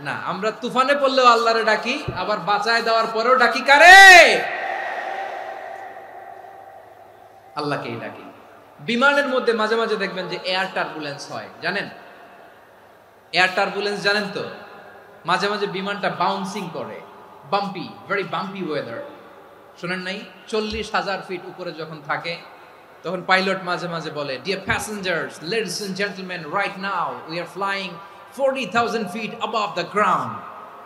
না, আমরা তুফানে পড়লেও আল্লাহরে ডাকি, আবার বাঁচায় দেওয়ার পরেও ডাকি কারে? আল্লাহকেই ডাকি। বিমানের মধ্যে মাঝে মাঝে দেখবেন যে এয়ার টার্বুলেন্স হয়, জানেন? এয়ার টার্বুলেন্স জানেন তো? মাঝে মাঝে বিমানটা বাউন্সিং করে, বাম্পি, ভেরি বাম্পি ওয়েদার। শোনেন নাই? 40,000 ফিট উপরে যখন থাকে তখন পাইলট মাঝে মাঝে বলে, dear passengers, ladies and gentleman, right now we are flying 40,000 feet above the ground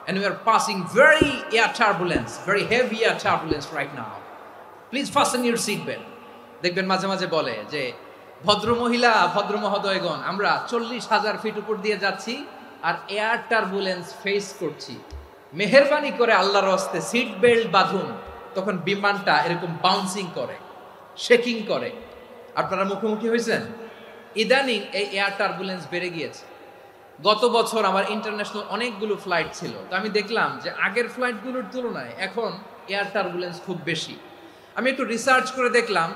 and we are passing very air turbulence, very heavy air turbulence right now. Please fasten your seat belt. দেখবেন মাঝে মাঝে বলে যে, ভদ্র মহিলা, ভদ্র মহোদয়গণ, আমরা 40,000 ফিট উপর দিয়ে যাচ্ছি আর এয়ার টার্বুলেন্স ফেস করছি, মেহেরবানি করে আল্লাহর হস্তে সিট বেল্ট বাঁধুন। তখন বিমানটা এরকম বাউন্সিং করে, শেকিং করে। আপনারা মুখোমুখি হয়েছেন? ইদানিং এই এয়ার টার্বুলেন্স বেড়ে গিয়েছে। গত বছর আমার ইন্টারন্যাশনাল অনেকগুলো ফ্লাইট ছিল, তো আমি দেখলাম যে আগের ফ্লাইটগুলোর তুলনায় এখন এয়ার টার্বুলেন্স খুব বেশি। আমি একটু রিসার্চ করে দেখলাম,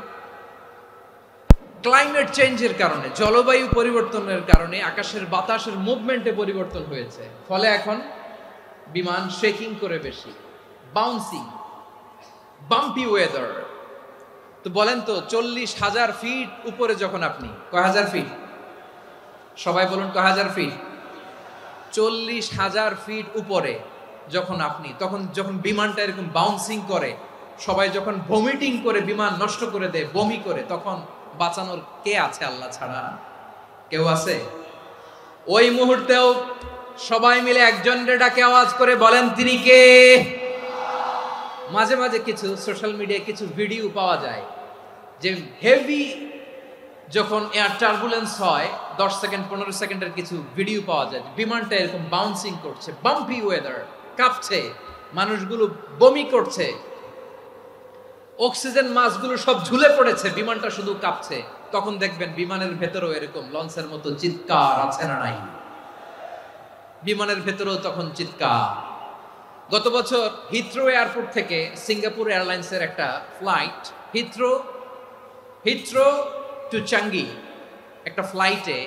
ক্লাইমেট চেঞ্জের কারণে, জলবায়ু পরিবর্তনের কারণে আকাশের বাতাসের মুভমেন্টে পরিবর্তন হয়েছে, ফলে এখন বিমান শেকিং করে বেশি, বাউন্সিং, বাম্পি ওয়েদার। তো বলেন তো, 40,000 ফিট উপরে যখন আপনি, কয় হাজার ফিট? সবাই বলুন, কয় হাজার ফিট? 40,000 ফিট উপরে যখন আপনি, তখন যখন বিমানটা এরকম বাউন্সিং করে, সবাই যখন ভমিটিং করে বিমান নষ্ট করে দেয়, বমি করে, তখন বাঁচানোর কে আছে আল্লাহ ছাড়া? কেউ আছে? ওই মুহূর্তেও সবাই মিলে একজনের ডাকে আওয়াজ করে বলেন, তিনি কে? মাঝে মাঝে কিছু সোশ্যাল মিডিয়ায় কিছু ভিডিও পাওয়া যায় যে হেভি যখন এয়ার টার্বুলেন্স হয়, 10 সেকেন্ড 15 সেকেন্ডের কিছু ভিডিও পাওয়া যায়, বিমানটা এরকম বাউন্সিং করছে, বাম্পি ওয়েদার, কাঁপছে, মানুষগুলো বমি করছে, অক্সিজেন মাস্কগুলো সব ঝুলে পড়েছে, বিমানটা শুধু কাঁপছে। তখন দেখবেন বিমানের ভেতরেও এরকম লঞ্চের মতো চিৎকার আছে না নাই? বিমানের ভেতরেও তখন চিৎকার। গত বছর হিথ্রো এয়ারপোর্ট থেকে সিঙ্গাপুর এয়ারলাইন্সের একটা ফ্লাইট, হিথ্রো টু চাঙ্গি, একটা ফ্লাইটে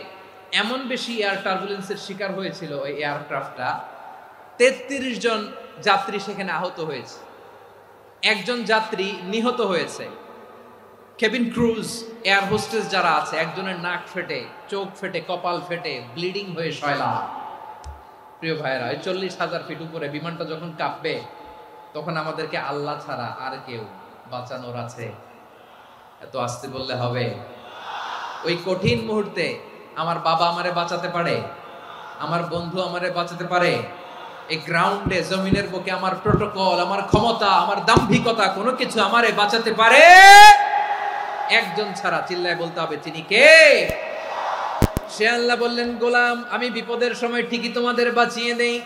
এমন বেশি এয়ার টার্বুলেন্সের শিকার হয়েছিল ওই এয়ারক্রাফটটা, 33 জন যাত্রী সেখানে আহত হয়েছে, একজন যাত্রী নিহত হয়েছে। কেবিন ক্রুজ, এয়ার হোস্টেস যারা আছে, একজনের নাক ফেটে, চোখ ফেটে, কপাল ফেটে, ব্লিডিং হয়ে শয়লা। প্রিয় ভাইরা, 40,000 ফিট উপরে বিমানটা যখন কাঁপবে, তখন আমাদেরকে আল্লাহ ছাড়া আর কেউ বাঁচানোর আছে? এত আসতে বললে হবে? ওই কঠিন মুহূর্তে আমার বাবা আমারে বাঁচাতে পারে, আমার বন্ধু আমারে বাঁচাতে পারে। এই গ্রাউন্ডে, জমিনের বুকে আমার প্রোটোকল, আমার ক্ষমতা, আমার দাম্ভিকতা, কোনো কিছু আমারে বাঁচাতে পারে একজন ছাড়া। চিল্লায় বলতে হবে, তিনি কে? সে আল্লাহ বললেন, গোলাম, আমি বিপদের সময় ঠিকই তোমাদের বাঁচিয়ে দেই।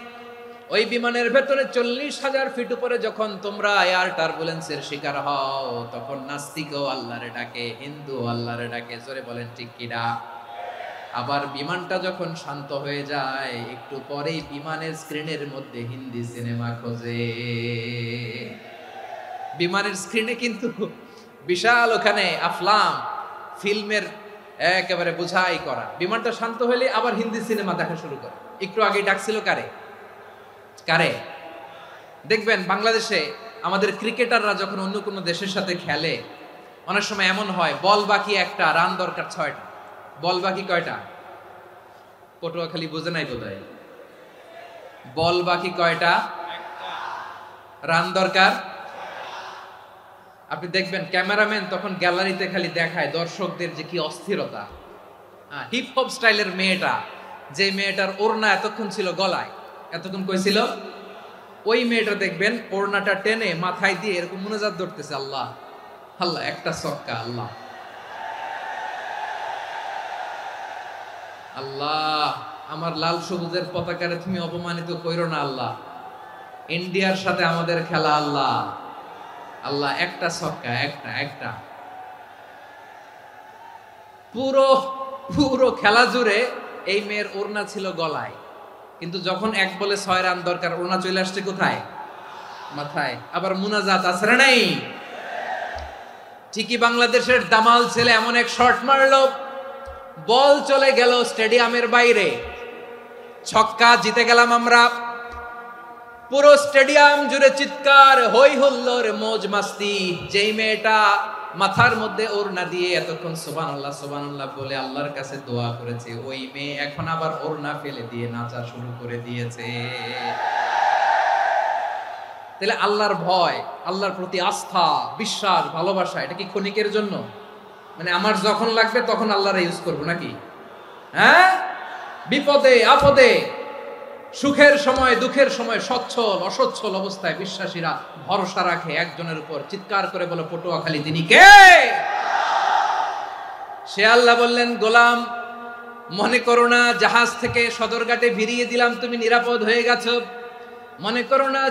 ওই বিমানের ভেতরে 40,000 ফিট উপরে যখন তোমরা এয়ার টার্বুলেন্সের শিকার হও, তখন নাস্তিকও আল্লাহরে ডাকে, হিন্দু আল্লাহরে ডাকে। জোরে বলেন, ঠিক কিনা? আবার বিমানটা যখন শান্ত হয়ে যায়, একটু পরেই বিমানের স্ক্রিনের মধ্যে হিন্দি সিনেমা খোঁজে। বিমানের স্ক্রিনে কিন্তু বিশাল ওখানে আফলাম ফিল্মের একেবারে বোঝাই করা। বিমানটা শান্ত হলে আবার হিন্দি সিনেমা দেখা শুরু করে। একটু আগে ডাকছিল কারে? দেখবেন বাংলাদেশে আমাদের ক্রিকেটাররা যখন অন্য কোনো দেশের সাথে খেলে, অনেক সময় এমন হয়, বল বাকি একটা, রান দরকার 6টা। বল বাকি কয়টা? পটুয়াখালী বোঝে নাই বোধহয়। বল বাকি কয়টা? রান দরকার। আপনি দেখবেন ক্যামেরাম্যান তখন গ্যালারিতে খালি দেখায় দর্শকদের যে কি অস্থিরতা। হিপ হপ স্টাইলের মেয়েটা, যে মেয়েটার ওড়না এতক্ষণ ছিল গলায়, এতক্ষণ কই ছিল, ওই মেয়েটা দেখবেন ওড়নাটা টেনে মাথায় দিয়ে এরকম মুনাজাত ধরতেছে, আল্লাহ আল্লাহ, একটা ছক্কা, আল্লাহ আল্লাহ, আমার লাল সবুজের পতাকারে তুমি অপমানিত কইরো না আল্লাহ, ইন্ডিয়ার সাথে আমাদের খেলা, আল্লাহ আল্লাহ, একটা ছক্কা, একটা। পুরো খেলা জুড়ে এই মেয়ের ওড়না ছিল গলায়, কিন্তু যখন এক বলে 6 রান দরকার, ওড়না চলে আসছে কোথায়? মাথায়। আবার মুনাজাত আছে না নাই? ঠিকই বাংলাদেশের দামাল ছেলে এমন এক শট মারলো, বল চলে গেল স্টেডিয়ামের বাইরে, ছক্কা, জিতে গেলাম আমরা। পুরো স্টেডিয়াম জুড়ে চিৎকার, হই হুল্লোড়, মৌজ মাস্তি। যেই মেয়েটা মাথার মধ্যে ওড়না দিয়ে এতক্ষণ সুবহানাল্লাহ সুবহানাল্লাহ বলে আল্লাহর কাছে দোয়া করেছে, ওই মেয়ে এখন আবার ওড়না ফেলে দিয়ে নাচা শুরু করে দিয়েছে। তাহলে আল্লাহর ভয়, আল্লাহর প্রতি আস্থা, বিশ্বাস, ভালোবাসা, এটা কি ক্ষণিকের জন্য? মানে আমার যখন লাগবে তখন আল্লাহর ইউজ করবো নাকি? হ্যাঁ, বিপদে আপদে, সুখের সময় দুঃখের সময়, সচ্ছল অসচ্ছল অবস্থায় বিশ্বাসীরা ভরসা রাখে একজনের উপর। চিৎকার করে বলে পটুয়াখালী, তিনি কে? সে আল্লাহ বললেন, গোলাম মনে করো না জাহাজ থেকে সদরঘাটে ভিড়িয়ে দিলাম, তুমি নিরাপদ হয়ে গেছো। মনে করো না